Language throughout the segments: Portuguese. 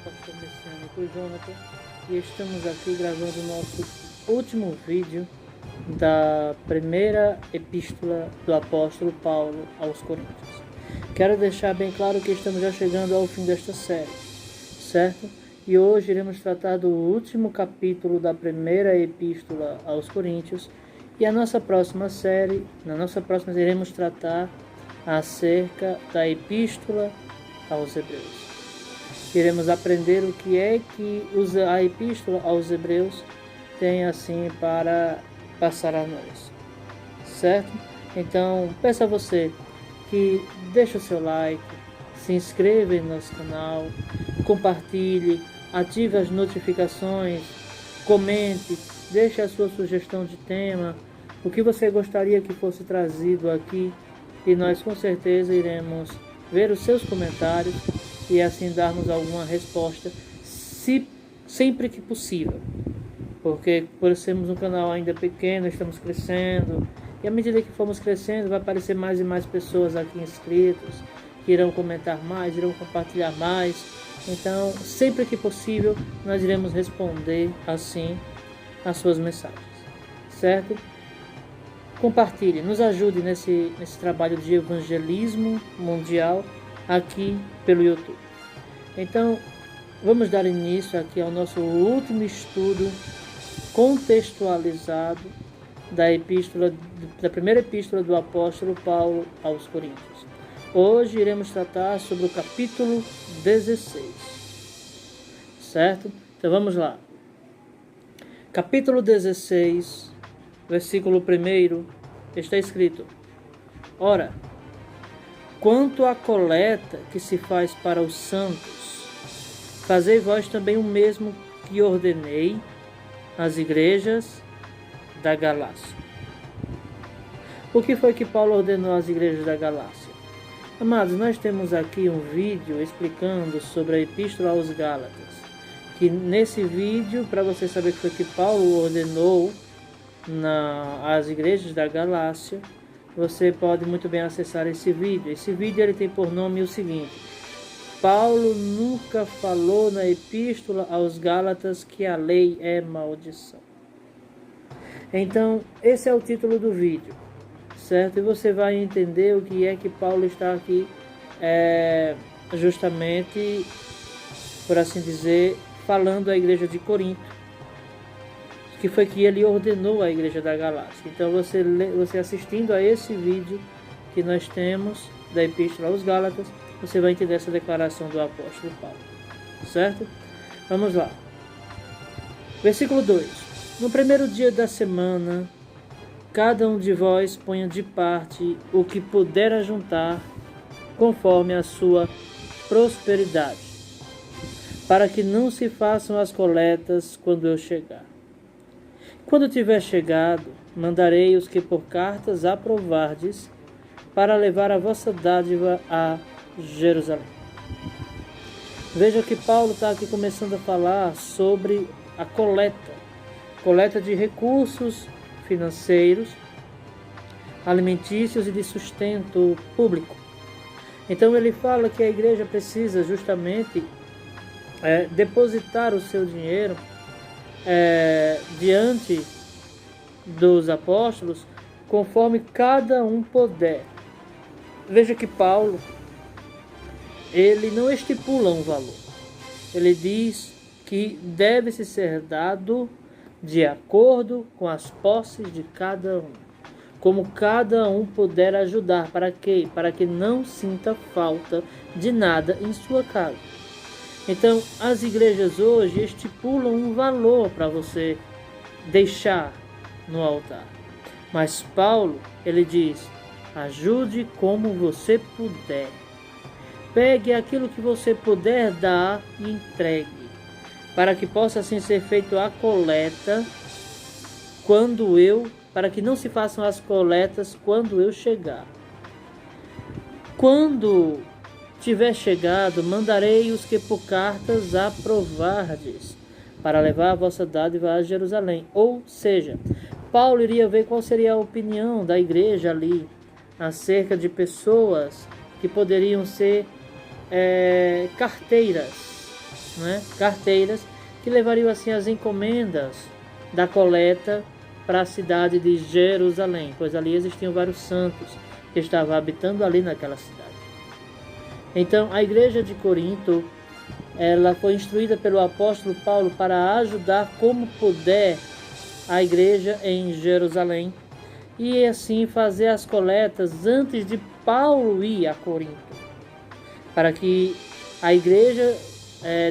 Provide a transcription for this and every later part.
pastor messiânico Jonathan, e estamos aqui gravando o nosso último vídeo da primeira epístola do apóstolo Paulo aos Coríntios. Quero deixar bem claro que estamos já chegando ao fim desta série, certo? E hoje iremos tratar do último capítulo da primeira epístola aos Coríntios, e na nossa próxima série iremos tratar acerca da epístola aos Hebreus. Iremos aprender o que é que a epístola aos Hebreus tem assim para passar a nós, certo? Então, peço a você que deixe o seu like, se inscreva em nosso canal, compartilhe, ative as notificações, comente, deixe a sua sugestão de tema, o que você gostaria que fosse trazido aqui, e nós com certeza iremos ver os seus comentários e assim darmos alguma resposta, sempre que possível. Porque por sermos um canal ainda pequeno, estamos crescendo, e à medida que formos crescendo, vai aparecer mais e mais pessoas aqui inscritos, que irão comentar mais, irão compartilhar mais. Então, sempre que possível, nós iremos responder assim as suas mensagens, certo? Compartilhe, nos ajude nesse trabalho de evangelismo mundial aqui pelo YouTube. Então, vamos dar início aqui ao nosso último estudo contextualizado da primeira epístola do apóstolo Paulo aos Coríntios. Hoje iremos tratar sobre o capítulo 16, certo? Então vamos lá. Capítulo 16, versículo 1, está escrito: Ora, quanto à coleta que se faz para os santos, fazei vós também o mesmo que ordenei às igrejas da Galácia. O que foi que Paulo ordenou às igrejas da Galácia? Amados, nós temos aqui um vídeo explicando sobre a epístola aos Gálatas, que nesse vídeo, para você saber o que foi que Paulo ordenou às igrejas da Galácia, você pode muito bem acessar esse vídeo. Esse vídeo ele tem por nome o seguinte: Paulo nunca falou na epístola aos Gálatas que a lei é maldição. Então, esse é o título do vídeo, certo? E você vai entender o que é que Paulo está aqui, justamente, por assim dizer, falando à igreja de Corinto, que foi que ele ordenou à igreja da Galácia. Então, você assistindo a esse vídeo que nós temos da epístola aos Gálatas, você vai entender essa declaração do apóstolo Paulo, certo? Vamos lá. Versículo 2. No primeiro dia da semana, cada um de vós ponha de parte o que puder ajuntar, conforme a sua prosperidade, para que não se façam as coletas quando eu chegar. Quando tiver chegado, mandarei os que por cartas aprovardes, para levar a vossa dádiva a Jerusalém. Veja que Paulo está aqui começando a falar sobre a coleta de recursos financeiros, alimentícios e de sustento público. Então ele fala que a igreja precisa justamente depositar o seu dinheiro diante dos apóstolos, conforme cada um puder. Veja que Paulo, ele não estipula um valor. Ele diz que deve-se ser dado de acordo com as posses de cada um, como cada um puder ajudar. Para quê? Para que não sinta falta de nada em sua casa. Então, as igrejas hoje estipulam um valor para você deixar no altar. Mas Paulo, ele diz: ajude como você puder. Pegue aquilo que você puder dar e entregue, para que possa assim ser feita a coleta para que não se façam as coletas quando eu chegar. Quando tiver chegado, mandarei os que por cartas aprovardes, para levar a vossa dádiva a Jerusalém. Ou seja, Paulo iria ver qual seria a opinião da igreja ali acerca de pessoas que poderiam ser carteiras né, carteiras, que levariam assim as encomendas da coleta para a cidade de Jerusalém, pois ali existiam vários santos que estavam habitando ali naquela cidade. Então, a igreja de Corinto, ela foi instruída pelo apóstolo Paulo para ajudar como puder a igreja em Jerusalém e assim fazer as coletas antes de Paulo ir a Corinto, para que a igreja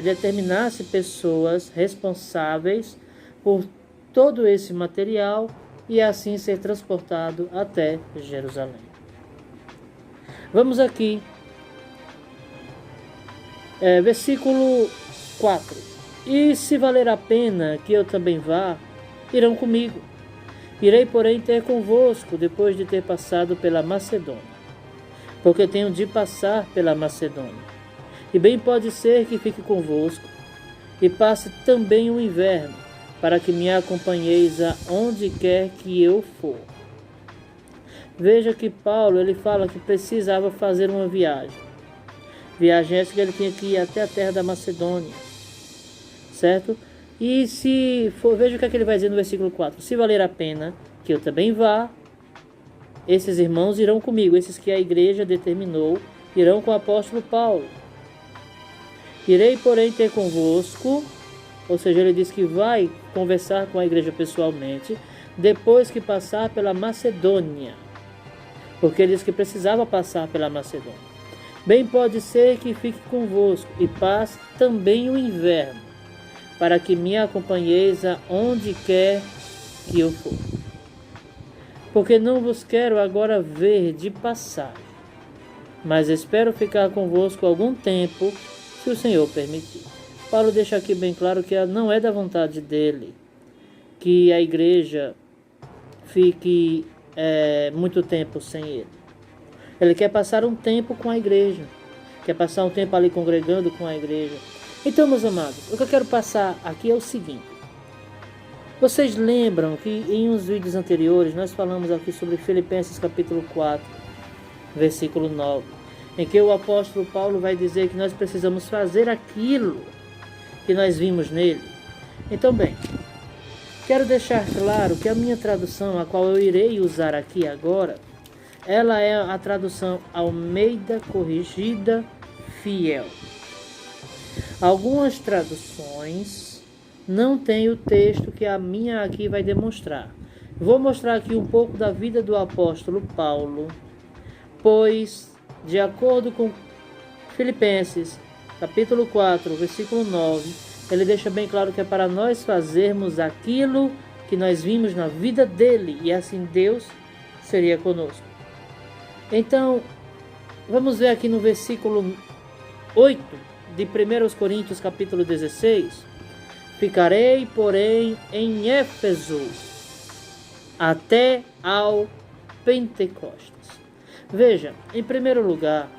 determinasse pessoas responsáveis por todo esse material e assim ser transportado até Jerusalém. Vamos aqui, versículo 4. E se valer a pena que eu também vá, irão comigo. Irei, porém, ter convosco depois de ter passado pela Macedônia, porque tenho de passar pela Macedônia. E bem pode ser que fique convosco e passe também o inverno, para que me acompanheis aonde quer que eu for. Veja que Paulo ele fala que precisava fazer uma viagem. Viagem essa que ele tinha que ir até a terra da Macedônia, certo? E se for, veja o que é que ele vai dizer no versículo 4. Se valer a pena que eu também vá, esses irmãos irão comigo, esses que a igreja determinou, irão com o apóstolo Paulo. Irei, porém, ter convosco, ou seja, ele diz que vai conversar com a igreja pessoalmente, depois que passar pela Macedônia, porque ele diz que precisava passar pela Macedônia. Bem pode ser que fique convosco e passe também o inverno, para que me acompanheis aonde quer que eu for. Porque não vos quero agora ver de passagem, mas espero ficar convosco algum tempo, se o Senhor permitir. Paulo deixa aqui bem claro que não é da vontade dele que a igreja fique muito tempo sem ele. Ele quer passar um tempo com a igreja, quer passar um tempo ali congregando com a igreja. Então, meus amados, o que eu quero passar aqui é o seguinte. Vocês lembram que em uns vídeos anteriores nós falamos aqui sobre Filipenses capítulo 4, versículo 9, em que o apóstolo Paulo vai dizer que nós precisamos fazer aquilo que nós vimos nele. Então, bem, quero deixar claro que a minha tradução, a qual eu irei usar aqui agora, ela é a tradução Almeida Corrigida Fiel. Algumas traduções não têm o texto que a minha aqui vai demonstrar. Vou mostrar aqui um pouco da vida do apóstolo Paulo, pois, de acordo com Filipenses, capítulo 4, versículo 9, ele deixa bem claro que é para nós fazermos aquilo que nós vimos na vida dele, e assim Deus seria conosco. Então, vamos ver aqui no versículo 8 de 1 Coríntios capítulo 16. Ficarei, porém, em Éfeso até ao Pentecostes. Veja, em primeiro lugar,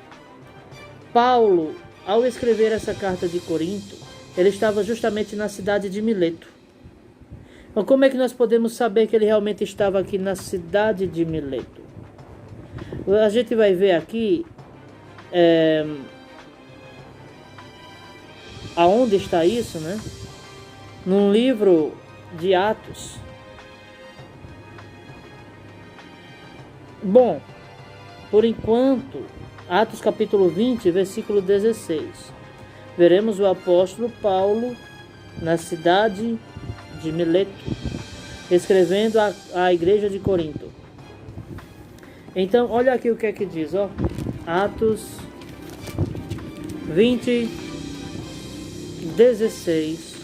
Paulo, ao escrever essa carta de Corinto, ele estava justamente na cidade de Mileto. Então, como é que nós podemos saber que ele realmente estava aqui na cidade de Mileto? A gente vai ver aqui aonde está isso, né? Num livro de Atos. Bom, por enquanto, Atos capítulo 20, versículo 16. Veremos o apóstolo Paulo na cidade de Mileto, escrevendo à igreja de Corinto. Então, olha aqui o que é que diz, ó. Atos 20, 16.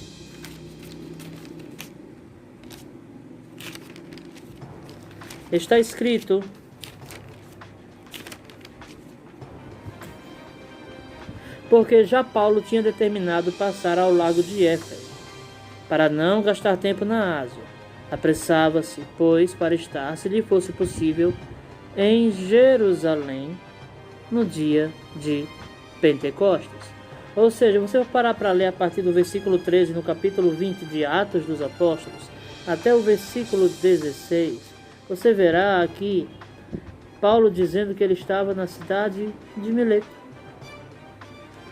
Está escrito: porque já Paulo tinha determinado passar ao lago de Éfeso, para não gastar tempo na Ásia. Apressava-se, pois, para estar, se lhe fosse possível, em Jerusalém no dia de Pentecostes. Ou seja, você vai parar para ler a partir do versículo 13 no capítulo 20 de Atos dos Apóstolos até o versículo 16, você verá aqui Paulo dizendo que ele estava na cidade de Mileto.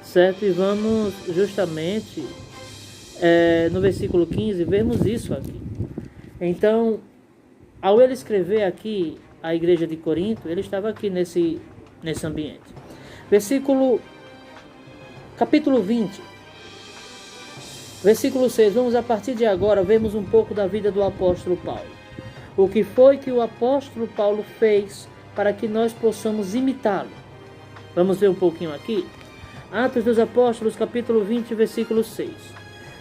certo? E vamos justamente no versículo 15 vermos isso aqui. Então, ao ele escrever aqui a igreja de Corinto, ele estava aqui nesse ambiente. Capítulo 20, versículo 6. Vamos a partir de agora vermos um pouco da vida do apóstolo Paulo. O que foi que o apóstolo Paulo fez para que nós possamos imitá-lo? Vamos ver um pouquinho aqui. Atos dos Apóstolos, capítulo 20, versículo 6.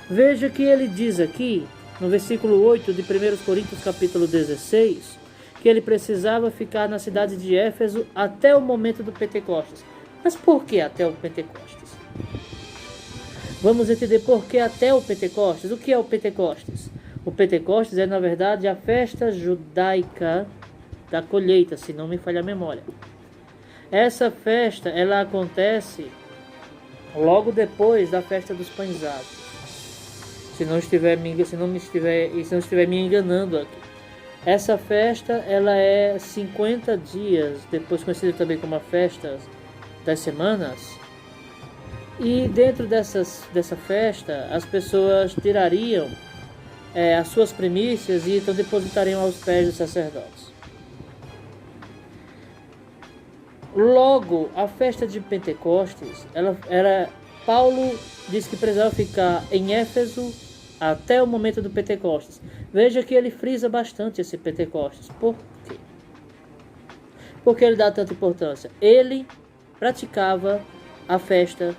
Veja que ele diz aqui, no versículo 8 de 1 Coríntios, capítulo 16, que ele precisava ficar na cidade de Éfeso até o momento do Pentecostes. Mas por que até o Pentecostes? Vamos entender por que até o Pentecostes. O que é o Pentecostes? O Pentecostes é, na verdade, a festa judaica da colheita, se não me falha a memória. Essa festa, ela acontece logo depois da festa dos pães asmos. Se não estiver me enganando aqui. Essa festa, ela é 50 dias, depois conhecida também como a festa das semanas. E dentro dessa festa, as pessoas tirariam as suas primícias e então depositariam aos pés dos sacerdotes. Logo, a festa de Pentecostes, Paulo disse que precisava ficar em Éfeso até o momento do Pentecostes. Veja que ele frisa bastante esse Pentecostes. Por quê? Por que ele dá tanta importância? Ele praticava a festa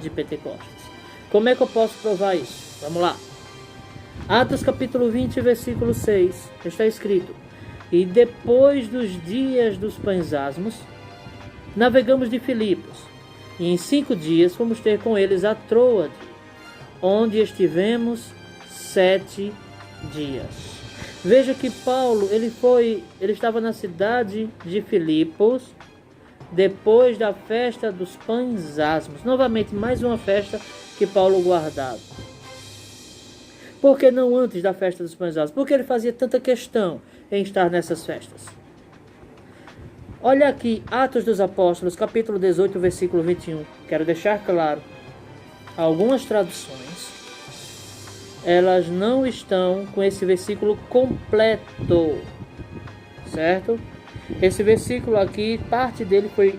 de Pentecostes. Como é que eu posso provar isso? Vamos lá. Atos capítulo 20, versículo 6, está escrito: e depois dos dias dos pães asmos, navegamos de Filipos, e em 5 dias fomos ter com eles a Troade, onde estivemos 7 dias. Veja que Paulo, ele estava na cidade de Filipos, depois da festa dos pães asmos. Novamente, mais uma festa que Paulo guardava. Por que não antes da festa dos pães asmos? Por que ele fazia tanta questão em estar nessas festas? Olha aqui, Atos dos Apóstolos, capítulo 18, versículo 21. Quero deixar claro, algumas traduções, elas não estão com esse versículo completo, certo? Esse versículo aqui, parte dele foi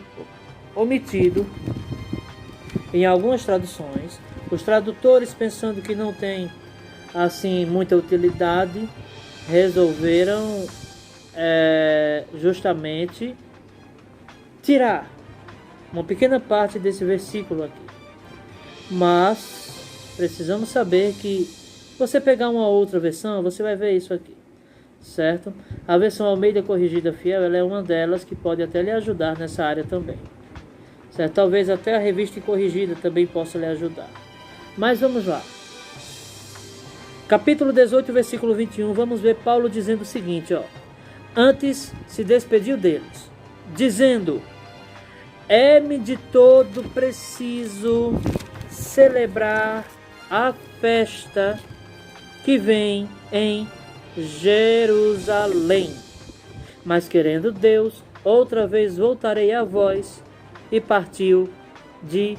omitido em algumas traduções. Os tradutores, pensando que não tem assim muita utilidade, resolveram justamente tirar uma pequena parte desse versículo aqui. Mas precisamos saber que se você pegar uma outra versão, você vai ver isso aqui, certo? A versão Almeida Corrigida Fiel, ela é uma delas que pode até lhe ajudar nessa área também, certo? Talvez até a Revista Corrigida também possa lhe ajudar. Mas vamos lá. Capítulo 18, versículo 21, vamos ver Paulo dizendo o seguinte, ó. Antes se despediu deles, dizendo: é-me de todo preciso celebrar a festa que vem em Jerusalém. Mas querendo Deus, outra vez voltarei a vós. E partiu de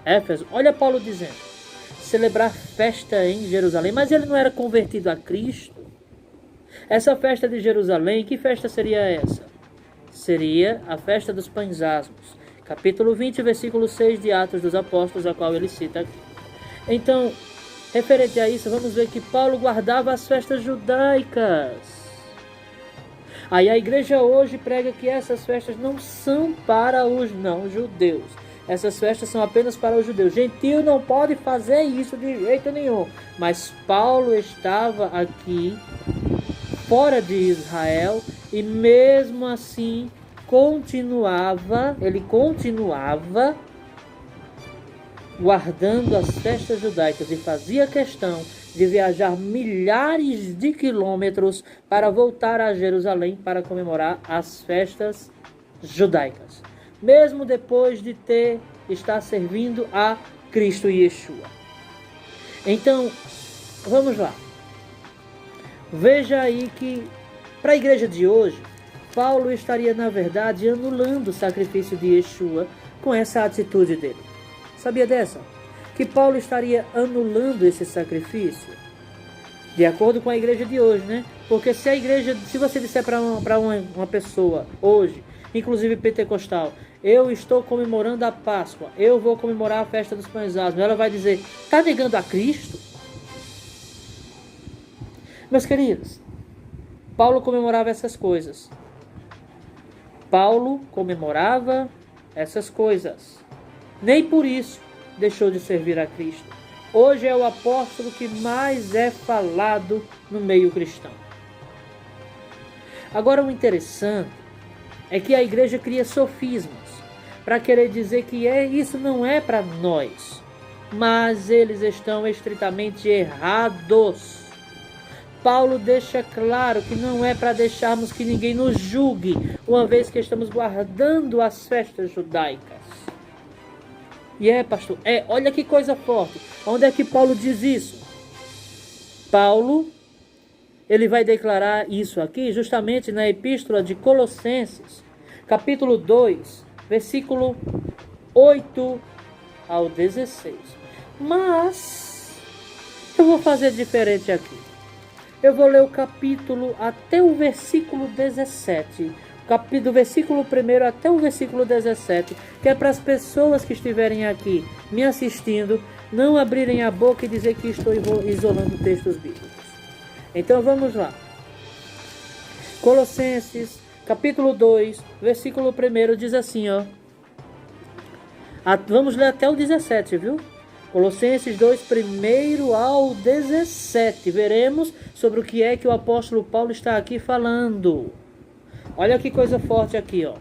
Éfeso. Olha Paulo dizendo: celebrar festa em Jerusalém. Mas ele não era convertido a Cristo? Essa festa de Jerusalém, que festa seria essa? Seria a festa dos pães asmos. Capítulo 20, versículo 6 de Atos dos Apóstolos, a qual ele cita aqui. Então, referente a isso, vamos ver que Paulo guardava as festas judaicas. Aí a igreja hoje prega que essas festas não são para os não-judeus. Essas festas são apenas para os judeus. Gentio não pode fazer isso de jeito nenhum. Mas Paulo estava aqui, fora de Israel, e mesmo assim ele continuava guardando as festas judaicas e fazia questão de viajar milhares de quilômetros para voltar a Jerusalém para comemorar as festas judaicas, mesmo depois de estar servindo a Cristo Yeshua. Então, vamos lá. Veja aí que para a igreja de hoje, Paulo estaria, na verdade, anulando o sacrifício de Yeshua com essa atitude dele. Sabia dessa? Que Paulo estaria anulando esse sacrifício? De acordo com a igreja de hoje, né? Porque se você disser para uma pessoa hoje, inclusive pentecostal, eu estou comemorando a Páscoa, eu vou comemorar a festa dos pães asmos, ela vai dizer, está negando a Cristo? Meus queridos, Paulo comemorava essas coisas. Paulo comemorava essas coisas. Nem por isso deixou de servir a Cristo. Hoje é o apóstolo que mais é falado no meio cristão. Agora, o interessante é que a igreja cria sofismas para querer dizer que isso não é para nós, mas eles estão estritamente errados. Paulo deixa claro que não é para deixarmos que ninguém nos julgue, uma vez que estamos guardando as festas judaicas. E pastor, olha que coisa forte. Onde é que Paulo diz isso? Paulo, ele vai declarar isso aqui justamente na epístola de Colossenses, capítulo 2, versículo 8 ao 16. Mas eu vou fazer diferente aqui. Eu vou ler o capítulo até o versículo 17. Do versículo 1 até o versículo 17. Que é para as pessoas que estiverem aqui me assistindo não abrirem a boca e dizer que estou isolando textos bíblicos. Então vamos lá. Colossenses, capítulo 2, versículo 1 diz assim, ó. Vamos ler até o 17, viu? Colossenses 2, 1 ao 17. Veremos sobre o que é que o apóstolo Paulo está aqui falando. Olha que coisa forte aqui, ó.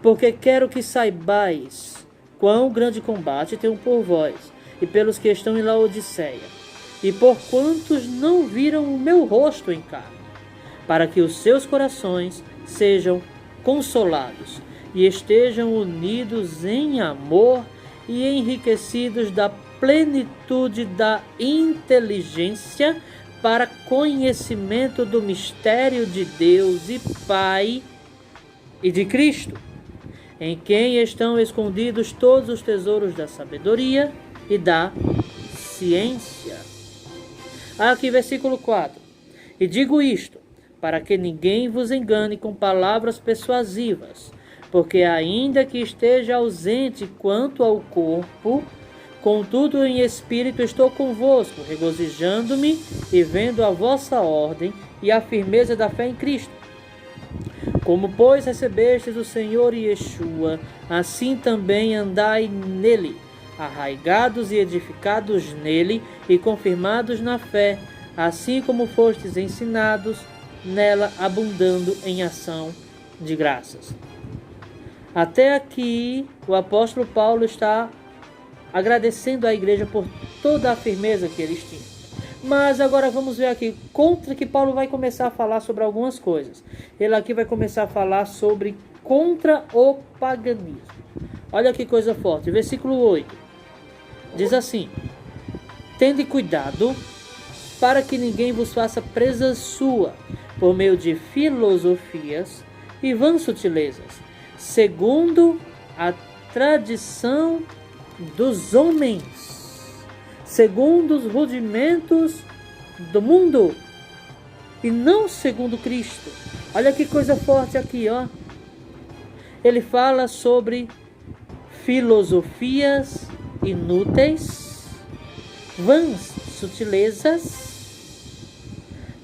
Porque quero que saibais quão grande combate tenho por vós e pelos que estão em Laodiceia, e por quantos não viram o meu rosto em carne, para que os seus corações sejam consolados e estejam unidos em amor e enriquecidos da plenitude da inteligência para conhecimento do mistério de Deus e Pai e de Cristo, em quem estão escondidos todos os tesouros da sabedoria e da ciência. Aqui, versículo 4. E digo isto, para que ninguém vos engane com palavras persuasivas, porque ainda que esteja ausente quanto ao corpo, contudo em espírito estou convosco, regozijando-me e vendo a vossa ordem e a firmeza da fé em Cristo. Como, pois, recebestes o Senhor Yeshua, assim também andai nele, arraigados e edificados nele e confirmados na fé, assim como fostes ensinados, nela abundando em ação de graças. Até aqui, o apóstolo Paulo está agradecendo à igreja por toda a firmeza que eles tinham. Mas agora vamos ver aqui, contra que Paulo vai começar a falar sobre algumas coisas. Ele aqui vai começar a falar sobre contra o paganismo. Olha que coisa forte, versículo 8. Diz assim: tende cuidado para que ninguém vos faça presa sua, por meio de filosofias e vãs sutilezas, segundo a tradição dos homens, segundo os rudimentos do mundo, e não segundo Cristo. Olha que coisa forte aqui, ó. Ele fala sobre filosofias inúteis, vãs sutilezas,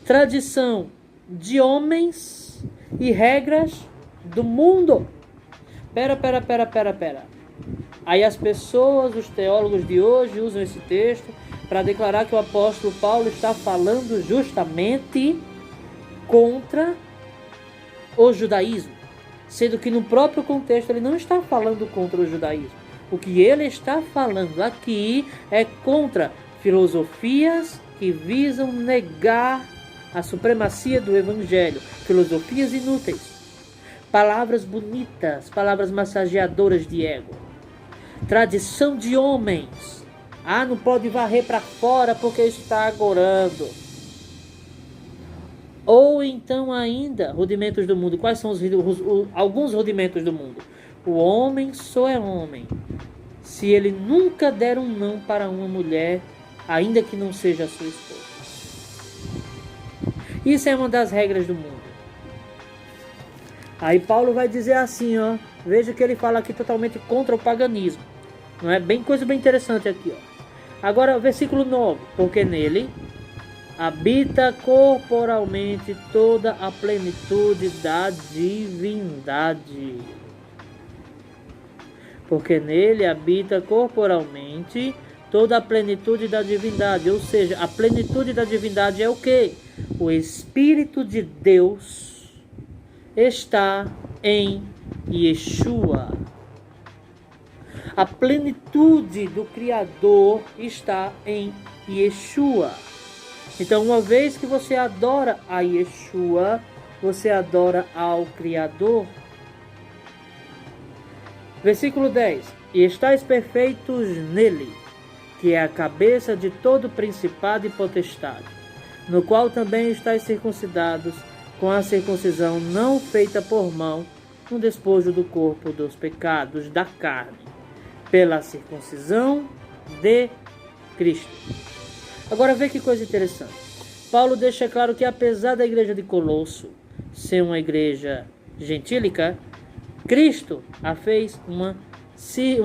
tradição de homens e regras do mundo. Pera. Aí as pessoas, os teólogos de hoje usam esse texto para declarar que o apóstolo Paulo está falando justamente contra o judaísmo, sendo que no próprio contexto ele não está falando contra o judaísmo. O que ele está falando aqui é contra filosofias que visam negar a supremacia do evangelho, filosofias inúteis, palavras bonitas, palavras massageadoras de ego, tradição de homens. Não pode varrer para fora porque está agorando. Ou então ainda, rudimentos do mundo. Quais são alguns rudimentos do mundo? O homem só é homem. se ele nunca der um não para uma mulher, ainda que não seja a sua esposa. Isso é uma das regras do mundo. Aí Paulo vai dizer assim, ó, veja que ele fala aqui totalmente contra o paganismo. Não é bem coisa bem interessante aqui, ó. Agora, versículo 9. Porque nele habita corporalmente toda a plenitude da divindade. Porque nele habita corporalmente toda a plenitude da divindade. Ou seja, a plenitude da divindade é o quê? O Espírito de Deus está em Yeshua. A plenitude do Criador está em Yeshua. Então, uma vez que você adora a Yeshua, você adora ao Criador. Versículo 10. E estáis perfeitos nele, que é a cabeça de todo principado e potestade, no qual também estáis circuncidados, com a circuncisão não feita por mão, no despojo do corpo dos pecados da carne, pela circuncisão de Cristo. Agora vê que coisa interessante. Paulo deixa claro que apesar da igreja de Colosso ser uma igreja gentílica, Cristo a fez uma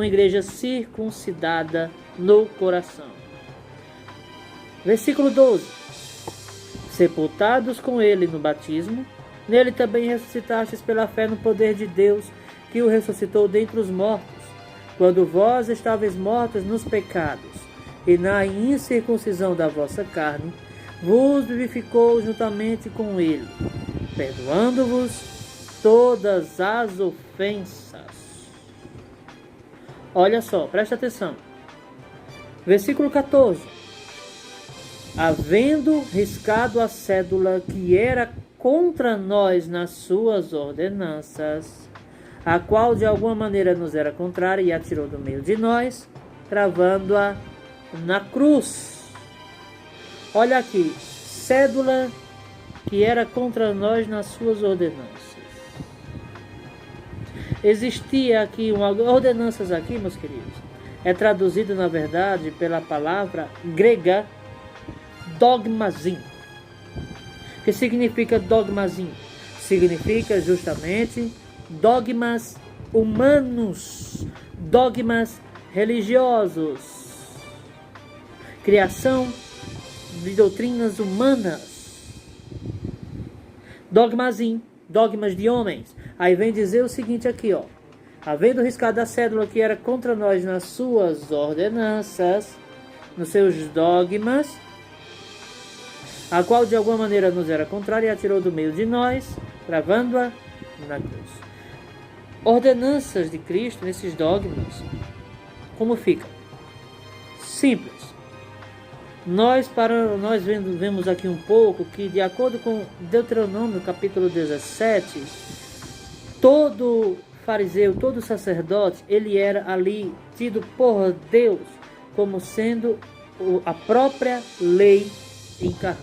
igreja circuncidada no coração. Versículo 12. Sepultados com ele no batismo, nele também ressuscitastes pela fé no poder de Deus, que o ressuscitou dentre os mortos, quando vós estáveis mortos nos pecados, e na incircuncisão da vossa carne, vos vivificou juntamente com ele, perdoando-vos todas as ofensas. Olha só, presta atenção. Versículo 14. Havendo riscado a cédula que era contra nós nas suas ordenanças, a qual de alguma maneira nos era contrária, e a tirou do meio de nós, cravando-a na cruz. Olha aqui, cédula que era contra nós nas suas ordenanças. Existia aqui ordenanças aqui, meus queridos, é traduzido na verdade pela palavra grega dogmazim. O que significa dogmazim? Significa justamente dogmas humanos, dogmas religiosos, criação de doutrinas humanas. Dogmazim, dogmas de homens. Aí vem dizer o seguinte aqui, ó. Havendo riscado a cédula que era contra nós nas suas ordenanças, nos seus dogmas, a qual de alguma maneira nos era contrária, e a tirou do meio de nós, cravando-a na cruz. Ordenanças de Cristo nesses dogmas, como fica? Simples. Nós vemos aqui um pouco que, de acordo com Deuteronômio capítulo 17, todo fariseu, todo sacerdote, ele era ali tido por Deus como sendo a própria lei encarnada.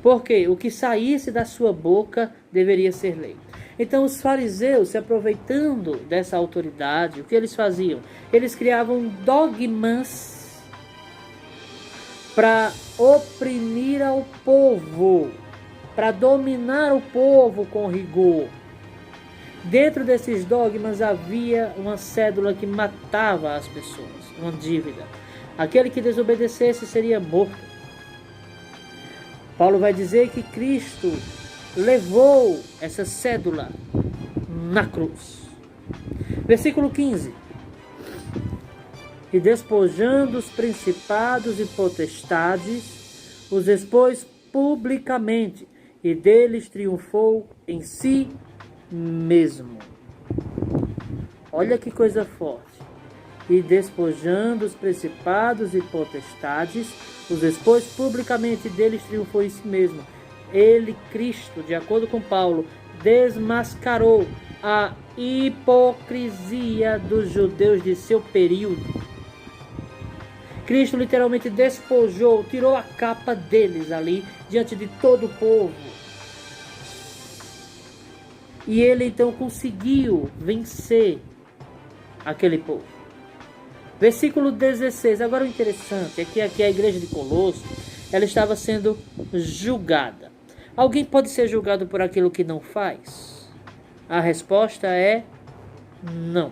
Porque o que saísse da sua boca deveria ser lei. Então os fariseus, se aproveitando dessa autoridade, o que eles faziam? Eles criavam dogmas para oprimir ao povo, para dominar o povo com rigor. Dentro desses dogmas havia uma cédula que matava as pessoas, uma dívida. Aquele que desobedecesse seria morto. Paulo vai dizer que Cristo levou essa cédula na cruz. Versículo 15. E despojando os principados e potestades, os expôs publicamente, e deles triunfou em si mesmo. Olha que coisa forte. E despojando os principados e potestades, os expôs publicamente, e deles triunfou em si mesmo. Ele, Cristo, de acordo com Paulo, desmascarou a hipocrisia dos judeus de seu período. Cristo literalmente despojou, tirou a capa deles ali, diante de todo o povo. E ele então conseguiu vencer aquele povo. Versículo 16. Agora o interessante é que aqui a igreja de Colosso, ela estava sendo julgada. Alguém pode ser julgado por aquilo que não faz? A resposta é não.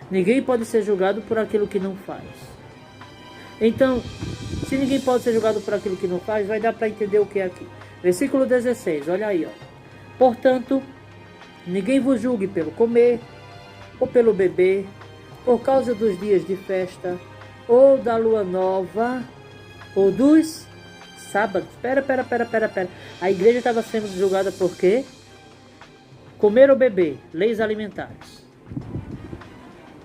Ninguém pode ser julgado por aquilo que não faz. Então, se ninguém pode ser julgado por aquilo que não faz, vai dar para entender o que é aqui. Versículo 16, olha aí, ó. Portanto, ninguém vos julgue pelo comer, ou pelo beber, por causa dos dias de festa, ou da lua nova, ou dos sábados. Pera. A igreja estava sendo julgada por quê? Comer ou beber, leis alimentares.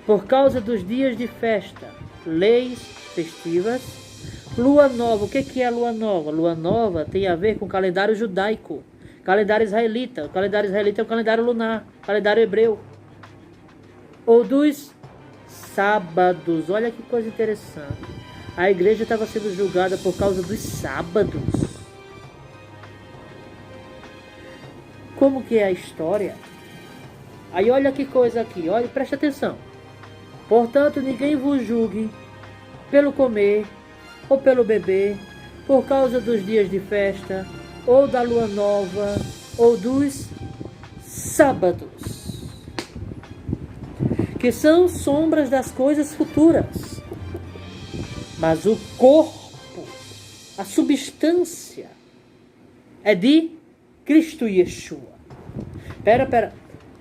Por causa dos dias de festa, leis festivas. Lua nova, o que é a lua nova? Lua nova tem a ver com o calendário judaico, calendário israelita. O calendário israelita é o calendário lunar, calendário hebreu. Ou dos sábados, olha que coisa interessante. A igreja estava sendo julgada por causa dos sábados. Como que é a história? Aí olha que coisa aqui, olha, preste atenção. Portanto, ninguém vos julgue pelo comer ou pelo beber, por causa dos dias de festa, ou da lua nova, ou dos sábados, que são sombras das coisas futuras. Mas o corpo, a substância, é de Cristo Yeshua. Pera.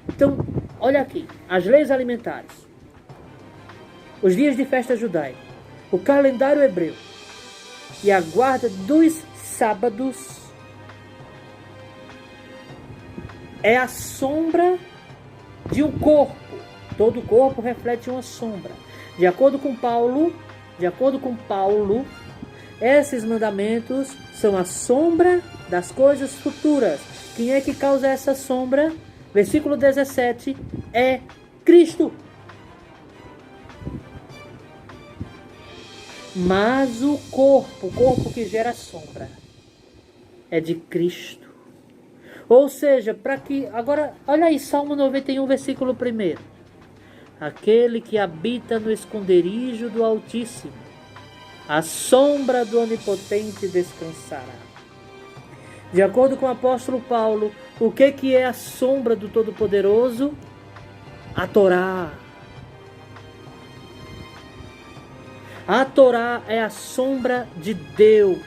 Então, olha aqui, as leis alimentares, os dias de festa judaica, o calendário hebreu e a guarda dos sábados é a sombra de um corpo. Todo corpo reflete uma sombra. De acordo com Paulo, esses mandamentos são a sombra das coisas futuras. Quem é que causa essa sombra? Versículo 17, é Cristo. Mas o corpo que gera sombra, é de Cristo. Ou seja, para que... Agora, olha aí, Salmo 91, versículo 1. Aquele que habita no esconderijo do Altíssimo, a sombra do Onipotente descansará. De acordo com o apóstolo Paulo, o que é a sombra do Todo-Poderoso? A Torá. A Torá é a sombra de Deus.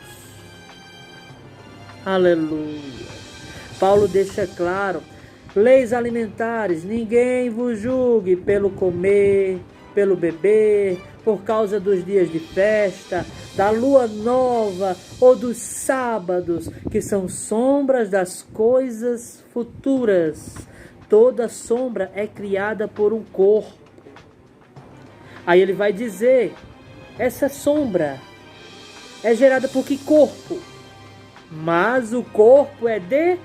Aleluia. Paulo deixa claro, leis alimentares, ninguém vos julgue pelo comer, pelo beber, por causa dos dias de festa, da lua nova ou dos sábados, que são sombras das coisas futuras. Toda sombra é criada por um corpo. Aí ele vai dizer, essa sombra é gerada por que corpo? Mas o corpo é de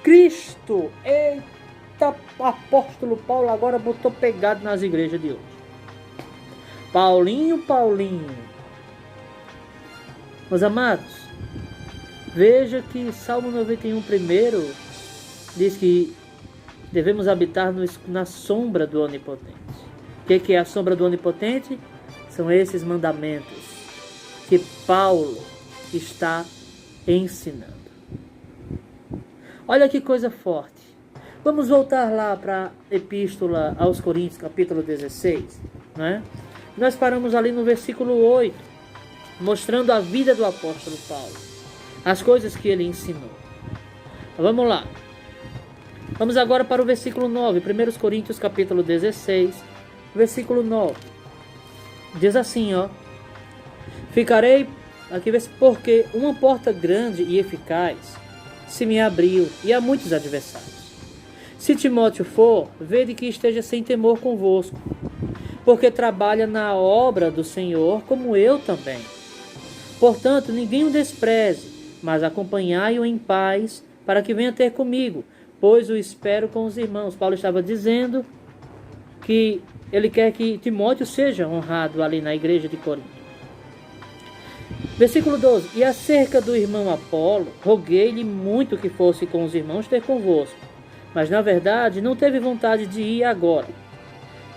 Cristo. Eita, apóstolo Paulo agora botou pegado nas igrejas de hoje. Paulinho. Meus amados, veja que Salmo 91 primeiro diz que devemos habitar na sombra do Onipotente. O que é a sombra do Onipotente? São esses mandamentos que Paulo está ensinando. Olha que coisa forte. Vamos voltar lá para a Epístola aos Coríntios, capítulo 16. Né? Nós paramos ali no versículo 8, mostrando a vida do apóstolo Paulo, as coisas que ele ensinou. Vamos lá. Vamos agora para o versículo 9, 1 Coríntios, capítulo 16, versículo 9. Diz assim, ó. Ficarei, aqui porque uma porta grande e eficaz se me abriu, e há muitos adversários. Se Timóteo for, vede que esteja sem temor convosco, porque trabalha na obra do Senhor, como eu também. Portanto, ninguém o despreze, mas acompanhai-o em paz, para que venha ter comigo, pois o espero com os irmãos. Paulo estava dizendo que ele quer que Timóteo seja honrado ali na igreja de Corinto. Versículo 12. E acerca do irmão Apolo, roguei-lhe muito que fosse com os irmãos ter convosco, mas na verdade não teve vontade de ir agora,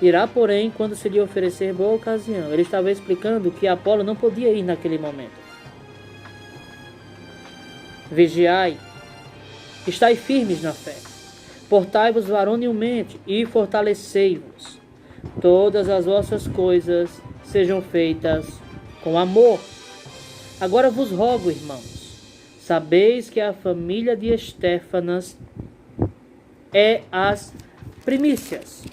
Irá, porém, quando se lhe oferecer boa ocasião. Ele estava explicando que Apolo não podia ir naquele momento. Vigiai, estai firmes na fé, portai-vos varonilmente e fortalecei-vos. Todas as vossas coisas sejam feitas com amor. Agora vos rogo, irmãos, sabeis que a família de Estéfanas é as primícias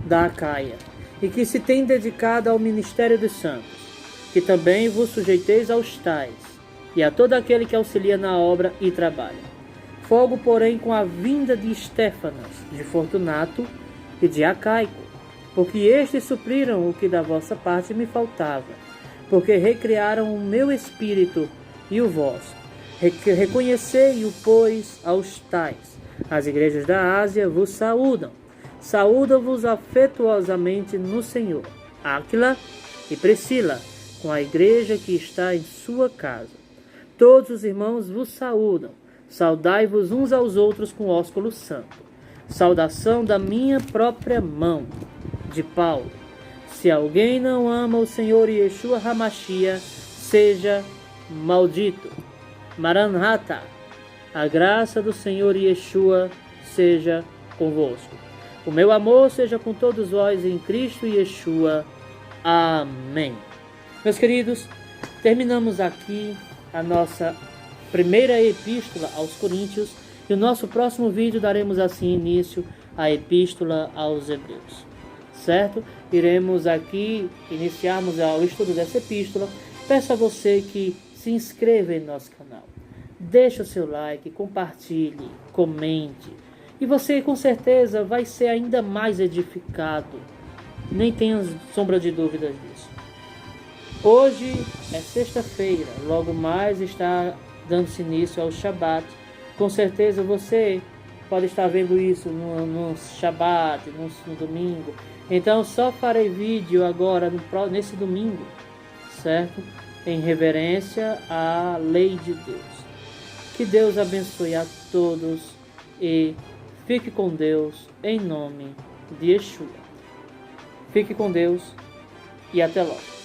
da Acaia, e que se tem dedicado ao ministério dos santos, que também vos sujeiteis aos tais, e a todo aquele que auxilia na obra e trabalha. Folgo, porém, com a vinda de Estéfanas, de Fortunato e de Acaico, porque estes supriram o que da vossa parte me faltava, porque recriaram o meu espírito e o vosso. Reconhecei-o, pois, aos tais. As igrejas da Ásia vos saúdam. Saúda-vos afetuosamente no Senhor, Áquila e Priscila, com a igreja que está em sua casa. Todos os irmãos vos saúdam. Saudai-vos uns aos outros com ósculo santo. Saudação da minha própria mão, de Paulo. Se alguém não ama o Senhor Yeshua HaMashiach, seja maldito. Maranatha, a graça do Senhor Yeshua seja convosco. O meu amor seja com todos vós em Cristo Yeshua. Amém. Meus queridos, terminamos aqui a nossa primeira epístola aos Coríntios, e o nosso próximo vídeo daremos assim início à epístola aos Hebreus. Certo? Iremos aqui iniciarmos o estudo dessa epístola. Peço a você que se inscreva em nosso canal. Deixe o seu like, compartilhe, comente. E você com certeza vai ser ainda mais edificado. Nem tenha sombra de dúvidas disso. Hoje é sexta-feira, logo mais está dando-se início ao Shabat. Com certeza você pode estar vendo isso no Shabat, no domingo. Então só farei vídeo agora nesse domingo, certo? Em reverência à lei de Deus. Que Deus abençoe a todos e fique com Deus em nome de Yeshua. Fique com Deus e até logo.